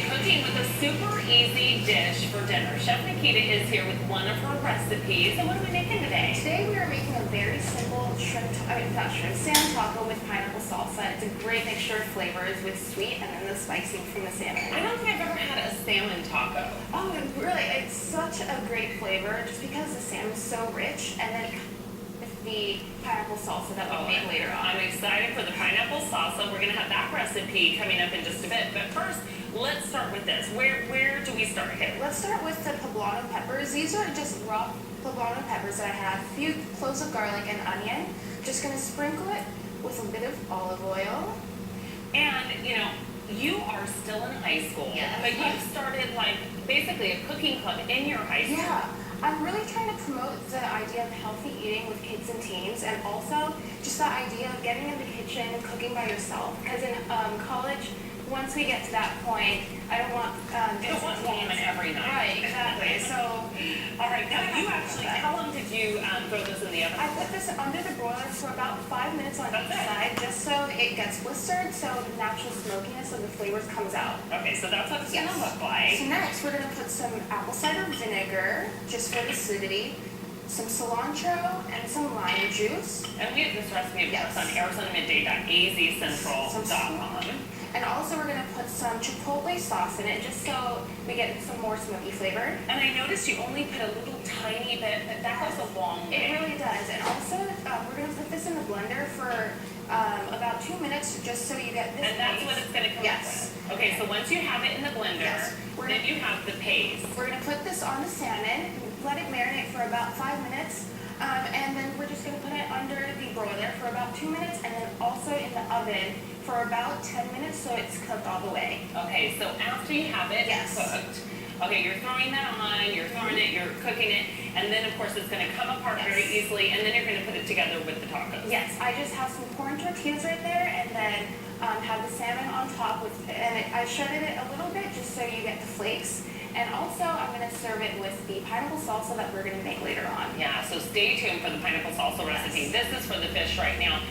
get cooking with a super easy dish for dinner. Chef Nikita is here with one of her recipes. So what are we making today? Today we are making a very simple salmon taco with pineapple salsa. It's a great mixture of flavors with sweet and then the spicy from the salmon. I don't think I've ever had a salmon taco. Oh, and really, it's such a great flavor just because the salmon is so rich, and then with the pineapple salsa that we'll make later on. I'm excited for the pineapple salsa. We're going to have that recipe coming up in just a bit. But first, let's start with this. Where do we start here? Let's start with the poblano peppers. These are just raw poblano peppers that I have. A few cloves of garlic and onion. Just going to sprinkle it with a bit of olive oil. And, you know, you are still in high school, but you started like basically a cooking club in your high school. Yeah. I'm really trying to promote the idea of healthy eating with kids and teens, and also just the idea of getting in the kitchen and cooking by yourself. Because in college, once we get to that point, I don't want you don't want ramen every night. Right, exactly. So, all right. Now you actually, how long did you throw this in the oven? I put this under the broiler for about 5 minutes on each side, just so it gets blistered, so the natural smokiness of the flavors comes out. Okay, so that's what it's gonna look like. So next, we're gonna put some apple cider vinegar, just for the acidity, some cilantro, and some lime juice. And we have this recipe, of course, on ArizonaMidday.azcentral.com. And also we're going to put some chipotle sauce in it, just so we get some more smoky flavor. And I noticed you only put a little tiny bit, but that goes a long way. It really does. And also we're going to put this in the blender for about 2 minutes, just so you get this. And that's what it's going to come up with. Okay, so once you have it in the blender, then you have the paste. We're going to put this on the salmon, let it marinate for about 5 minutes. And then we're just going to put it under the broiler for about 2 minutes, and then also in the oven for about 10 minutes, so it's cooked all the way. Okay, so after you have it cooked, okay, you're throwing that on, you're throwing it, you're cooking it, and then of course it's going to come apart very easily, and then you're going to put it together with the tacos. Yes, I just have some corn tortillas right there, and then have the salmon on top with, and I shredded it a little bit just so you get the flakes. And also, I'm going to serve it with the pineapple salsa that we're going to make later on. Yeah, so stay tuned for the pineapple salsa recipe. This is for the fish right now.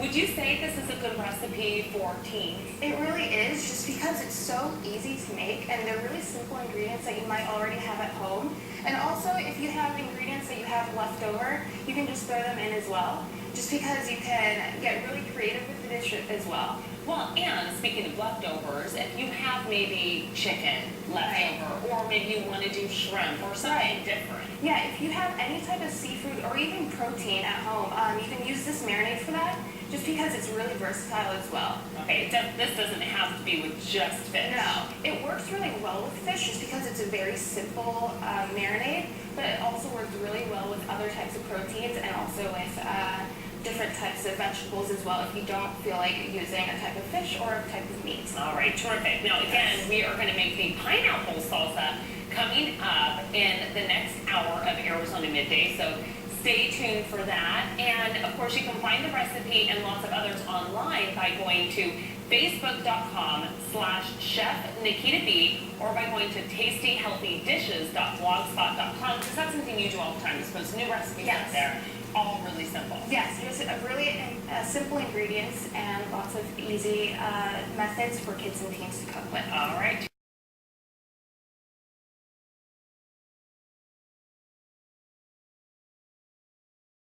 Would you say this is a good recipe for teens? It really is, just because it's so easy to make, and they're really simple ingredients that you might already have at home. And also, if you have ingredients that you have left over, you can just throw them in as well, just because you can get really creative with the dish as well. Well, and speaking of leftovers, if you have maybe chicken leftover, or maybe you want to do shrimp or something different. Yeah, if you have any type of seafood or even protein at home, you can use this marinade for that, just because it's really versatile as well. Okay, this doesn't have to be with just fish. No, it works really well with fish just because it's a very simple marinade, but it also works really well with other types of proteins and also with different types of vegetables as well if you don't feel like using a type of fish or a type of meat. All right, terrific. Now again, we are going to make the pineapple salsa coming up in the next hour of Arizona Midday, so stay tuned for that. And of course, you can find the recipe and lots of others online by going to facebook.com/Chef Nikita B, or by going to tastyhealthydishes.blogspot.com, because that's something you do all the time. You post new recipes out there, all really simple. Yes, just really simple ingredients and lots of easy methods for kids and teens to cook with. All right.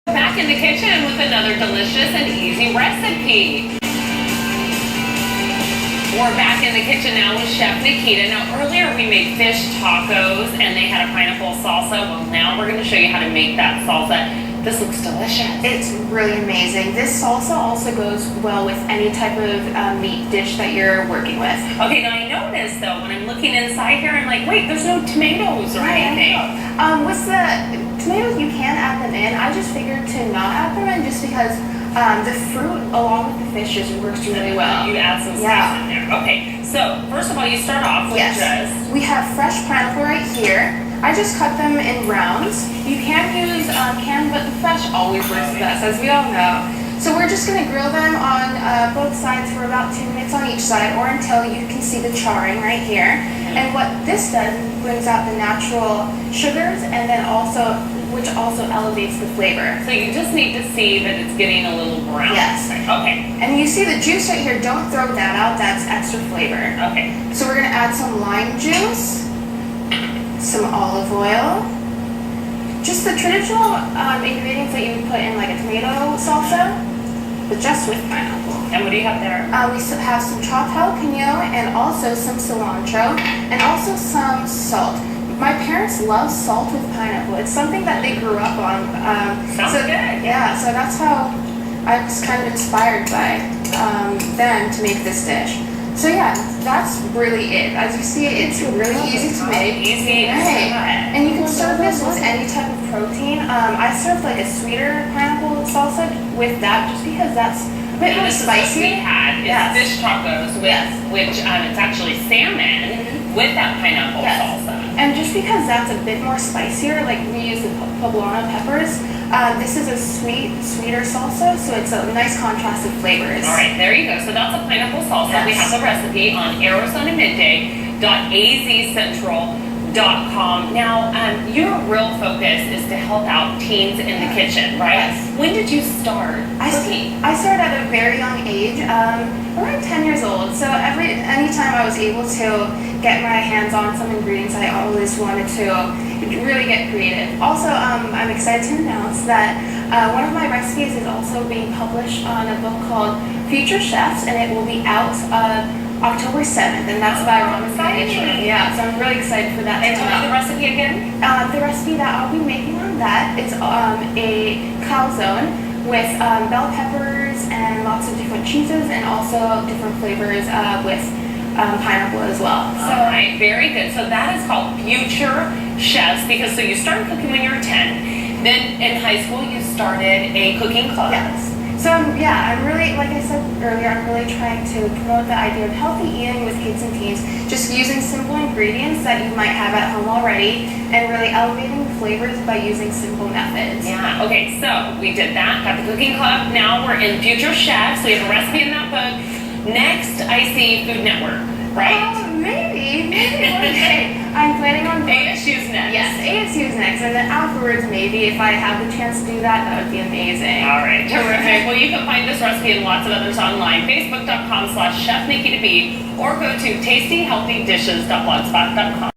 Back in the kitchen with another delicious and easy recipe. We're back in the kitchen now with Chef Nikita. Now earlier we made fish tacos and they had a pineapple salsa. Well, now we're going to show you how to make that salsa. This looks delicious. It's really amazing. This salsa also goes well with any type of meat dish that you're working with. Okay, now I noticed though, when I'm looking inside here, I'm like, wait, there's no tomatoes or anything. With the tomatoes, you can add them in. I just figured to not add them in just because the fruit along with the fish just works really well. You add some spice in there. Okay, so first of all, you start off with we have fresh pineapple right here. I just cut them in rounds. You can use canned, but the fresh always works best, as we all know. So we're just going to grill them on both sides for about 2 minutes on each side, or until you can see the charring right here. And what this does, brings out the natural sugars and then also which also elevates the flavor. So you just need to see that it's getting a little brown. Yes. Okay. And you see the juice right here, don't throw that out, that's extra flavor. Okay. So we're gonna add some lime juice, some olive oil, just the traditional ingredients that you would put in like a tomato salsa, but just with pineapple. And what do you have there? We have some chopped jalapeno and also some cilantro and also some salt. My parents love salt with pineapple. It's something that they grew up on. Sounds good. Yeah, so that's how I was kind of inspired by them to make this dish. So yeah, that's really it. As you see, it's really easy to make. Easy. Right. And you can serve this with any type of protein. I served like a sweeter pineapple salsa with that just because that's a bit more This is what we spicy. had is Yes. fish tacos with which it's actually salmon with that pineapple Yes. salsa. And just because that's a bit more spicier, like we use the poblano peppers, this is a sweeter salsa, so it's a nice contrast of flavors. All right, there you go. So that's a pineapple salsa. We Yes. have the recipe on ArizonaMidday.azcentral.com. Now, your real focus is to help out teens in the kitchen, right? Yes. When did you start cooking? I started at a very young age, around 10 years old. So anytime I was able to get my hands on some ingredients, I always wanted to really get creative. Also, I'm excited to announce that one of my recipes is also being published on a book called Future Chefs, and it will be out October 7th, and that's by Ron exciting. Yeah, so I'm really excited for that. And to tell come me the out. recipe again. The recipe that I'll be making on that is a calzone with bell peppers and lots of different cheeses and also different flavors with pineapple as well. All right, very good. So that is called Future Chefs because so you started cooking when you were 10. Then in high school you started a cooking club. Yes. So yeah, I'm really, like I said earlier, I'm really trying to promote the idea of healthy eating with kids and teens, just using simple ingredients that you might have at home already and really elevating the flavors by using simple methods. Yeah, okay, so we did that, got the cooking club. Now we're in Future Chefs. We have a recipe in that book. Next, I see Food Network, right? Maybe one day. I'm planning on ASU's next. Yes, ASU's next, and then afterwards, maybe if I have the chance to do that, that would be amazing. All right, terrific. Well, you can find this recipe and lots of others online. Facebook.com/ChefNikitaB or go to tastyhealthydishes.blogspot.com.